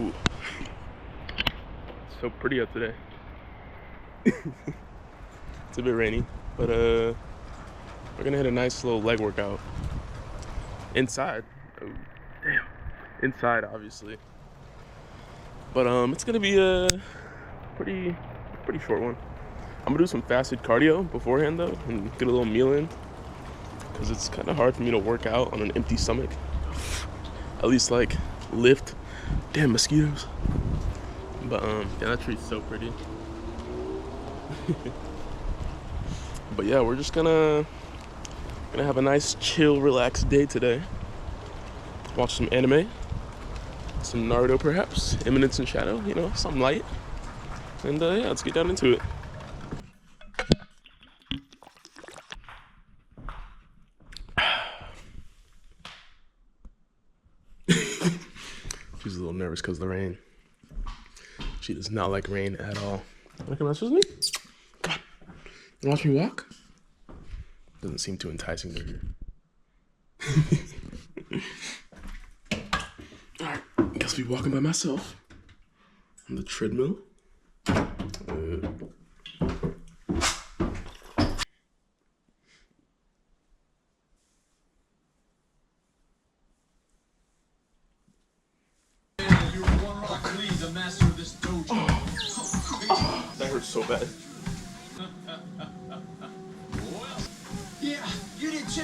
Ooh. It's so pretty out today. It's a bit rainy, but we're gonna hit a nice little leg workout inside. Oh, damn. Inside, obviously. But it's gonna be a pretty short one. I'm gonna do some fasted cardio beforehand though, and get a little meal in, because it's kind of hard for me to work out on an empty stomach. At least like lift. Damn mosquitoes. But yeah, that tree's so pretty. But yeah, we're just gonna have a nice chill, relaxed day today. Watch some anime, some Naruto perhaps, Eminence and Shadow, you know, something light. And yeah, let's get down into it. She's a little nervous because of the rain. She does not like rain at all. Wanna come mess with me? Come on. You watch me walk? Doesn't seem too enticing to her. Alright, guess I'll be walking by myself on the treadmill. That hurts so bad. Yeah, you did too.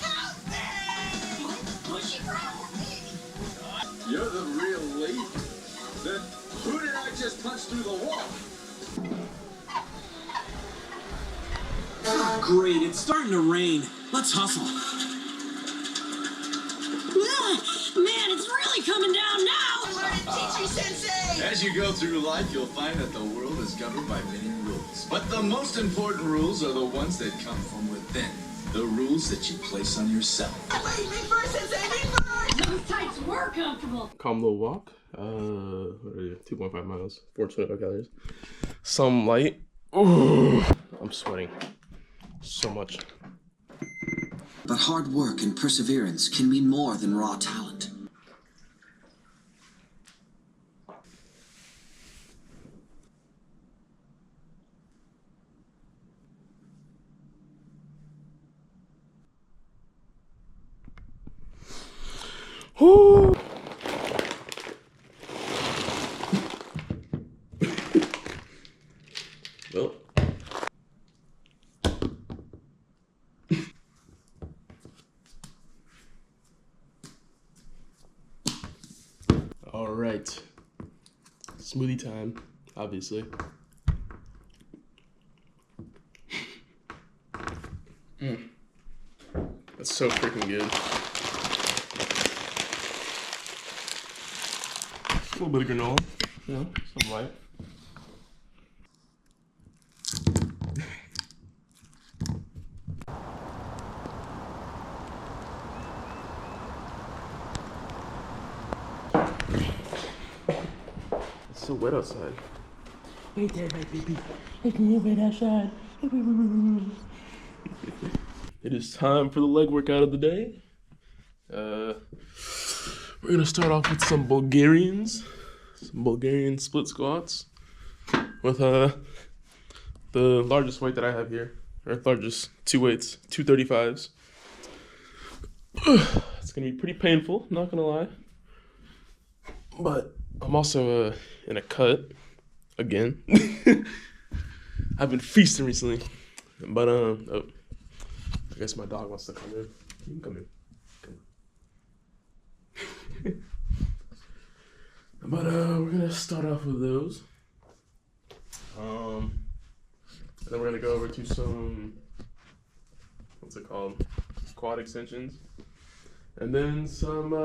Help me! Pushy bro. You're the real lead. Then who did I just punch through the wall? Oh, great, it's starting to rain. Let's hustle. Man, it's really coming down now! Sensei! As you go through life, you'll find that the world is governed by many rules. But the most important rules are the ones that come from within. The rules that you place on yourself. Wait, me first, Sensei, me first! Those tights were comfortable. Calm little walk. What are you? 2.5 miles, 425 calories. Some light. Ooh, I'm sweating so much. But hard work and perseverance can mean more than raw talent. Woo! Well. All right. Smoothie time, obviously. That's so freaking good. A little bit of granola, you know, some light. It's so wet outside. Wait there, my baby. It's real wet outside. It is time for the leg workout of the day. We're gonna start off with some Bulgarian split squats with the largest weight that I have here, or largest two weights, 235s. It's gonna be pretty painful, not gonna lie. But I'm also in a cut again. I've been feasting recently, but oh, I guess my dog wants to come in. You can come in. But we're gonna start off with those. And then we're gonna go over to some, what's it called? Quad extensions. And then some what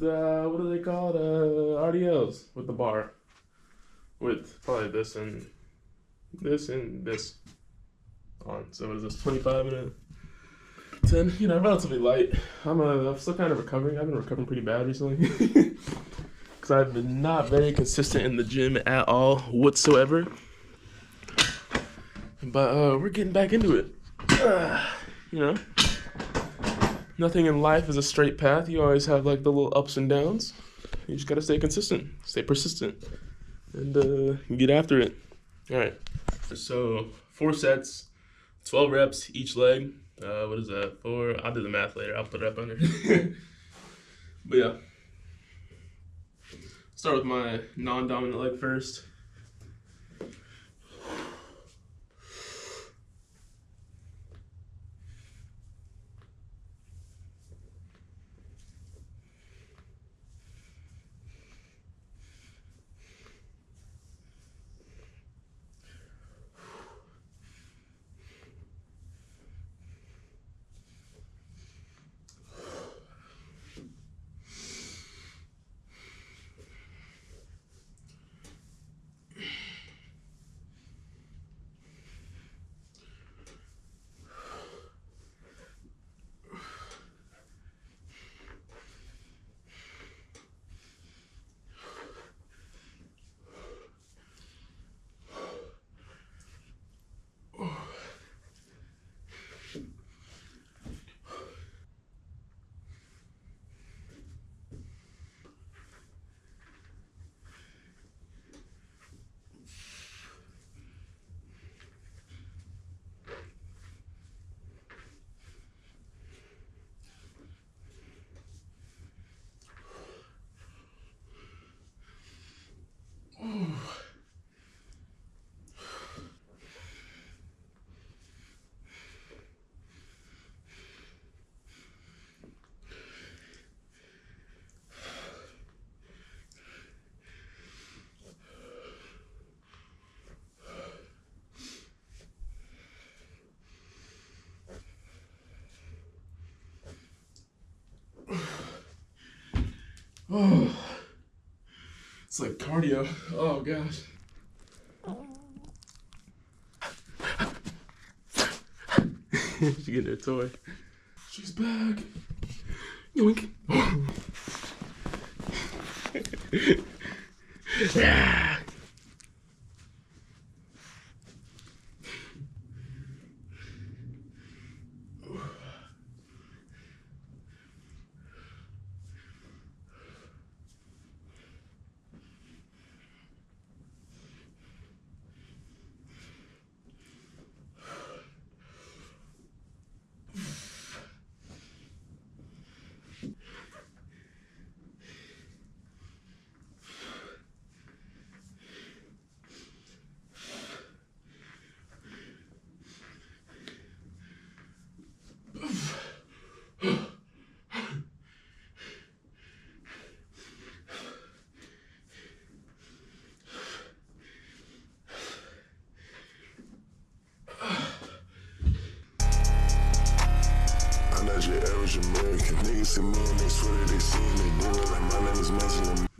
are they called? RDLs with the bar. With probably this and this on. So what is this, 25 and a 10? You know, relatively light. I'm still kind of recovering. I've been recovering pretty bad recently. Because I've been not very consistent in the gym at all whatsoever. But we're getting back into it. You know, Nothing in life is a straight path. You always have like the little ups and downs. You just gotta stay consistent, stay persistent, and get after it. All right. So 4 sets, 12 reps each leg. What is that? 4. I'll do the math later. I'll put it up under. But yeah. Start with my non-dominant leg first. Oh, it's like cardio. Oh gosh. She's getting her toy. She's back. Yoink. Yeah.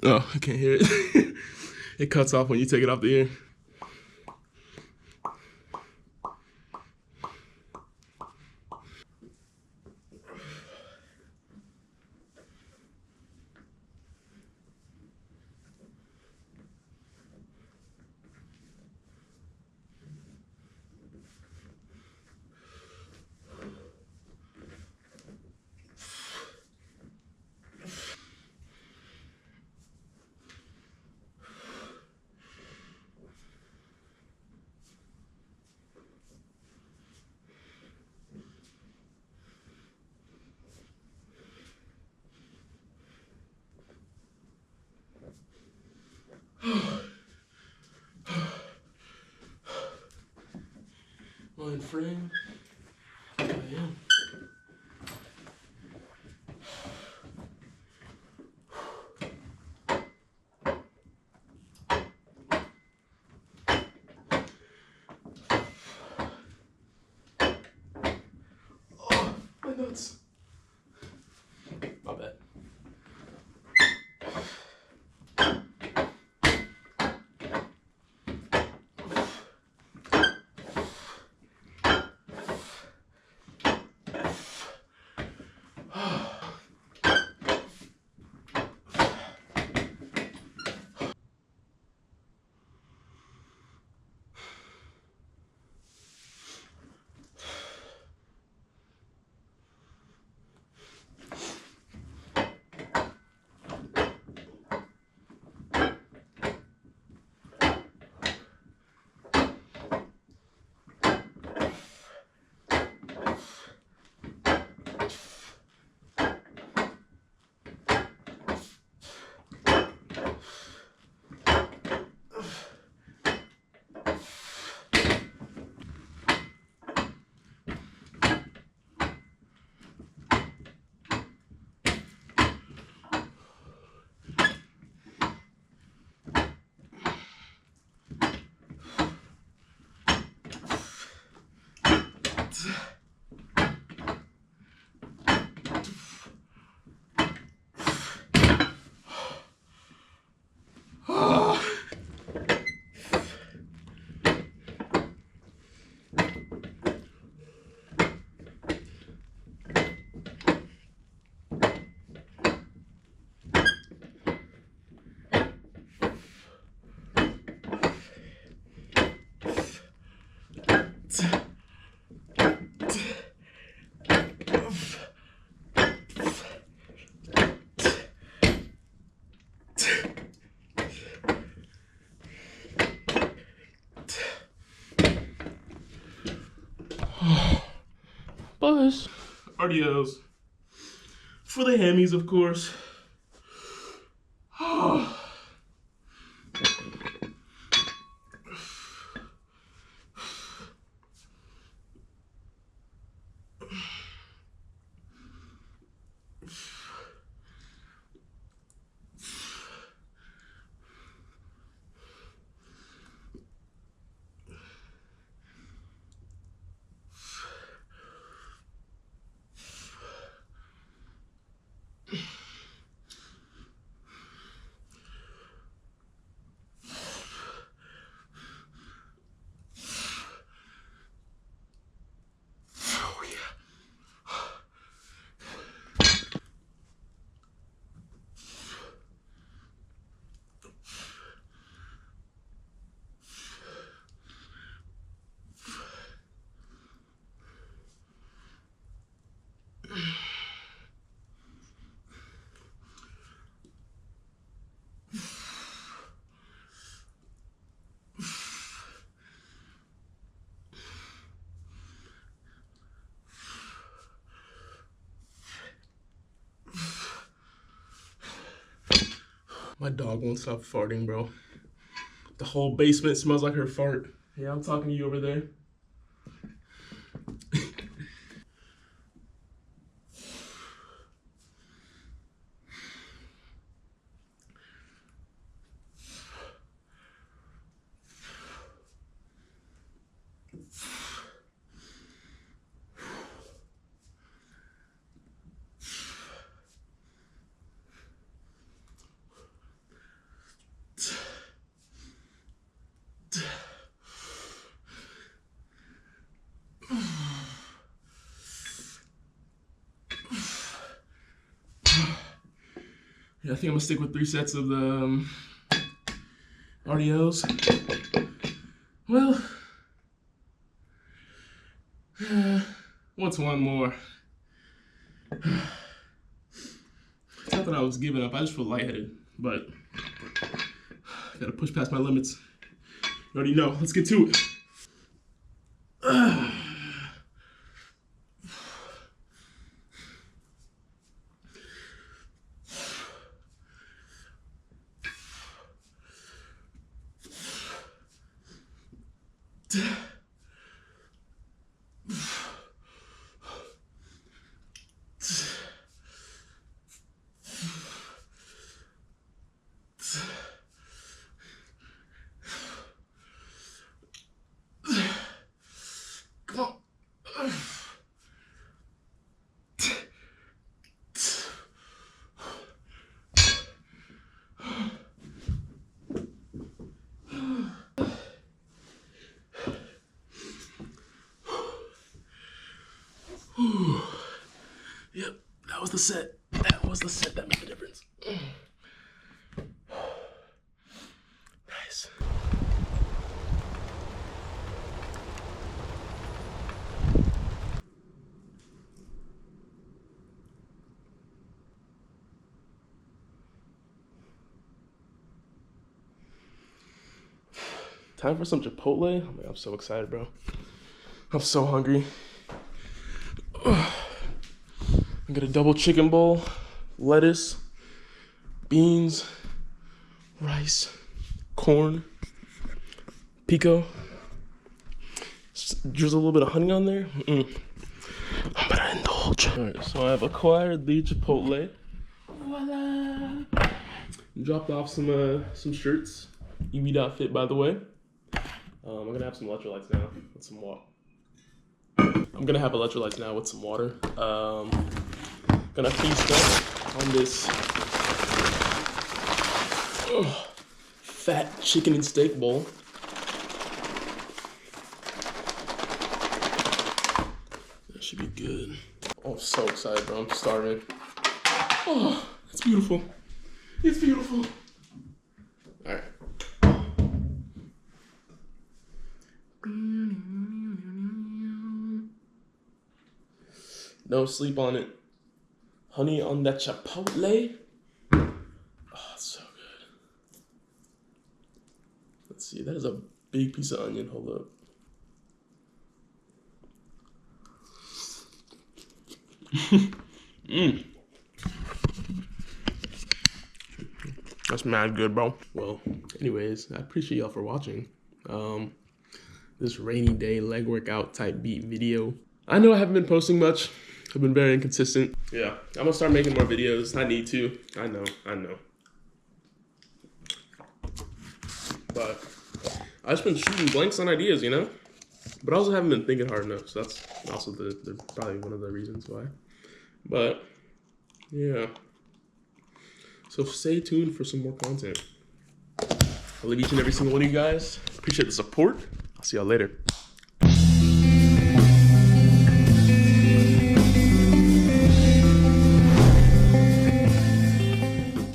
Oh, I can't hear it. It cuts off when you take it off the ear. Mind frame. I am. Oh, my nuts. My bad. Buzz. Ardios. For the hammies, of course. My dog won't stop farting, bro. The whole basement smells like her fart. Yeah, I'm talking to you over there. Yeah, I think I'm gonna stick with 3 sets of the RDOs. Well, what's one more? It's not that I was giving up, I just feel lightheaded, but I gotta push past my limits. You already know, let's get to it. Come on. Yep, that was the set. That was the set that made the difference. Nice. Time for some Chipotle. Oh man, I'm so excited, bro. I'm so hungry. I got a double chicken bowl, lettuce, beans, rice, corn, pico. Just drizzle a little bit of honey on there. I'm gonna indulge. All right, so I've acquired the Chipotle. Voila! Dropped off some shirts. EB.fit, by the way. I'm gonna have some electrolytes now and some water. I'm gonna have electrolytes now with some water. Gonna feast up on this fat chicken and steak bowl. That should be good. Oh, I'm so excited, bro. I'm starving. Oh, it's beautiful. It's beautiful. All right. No sleep on it. Honey on that chipotle. Oh, it's so good. Let's see. That is a big piece of onion. Hold up. That's mad good, bro. Well, anyways, I appreciate y'all for watching. This rainy day leg workout type beat video. I know I haven't been posting much. I've been very inconsistent. Yeah, I'm gonna start making more videos. I need to. I know. But I've just been shooting blanks on ideas, you know? But I also haven't been thinking hard enough, so that's also probably one of the reasons why. But, yeah. So stay tuned for some more content. I love each and every single one of you guys. Appreciate the support. I'll see y'all later.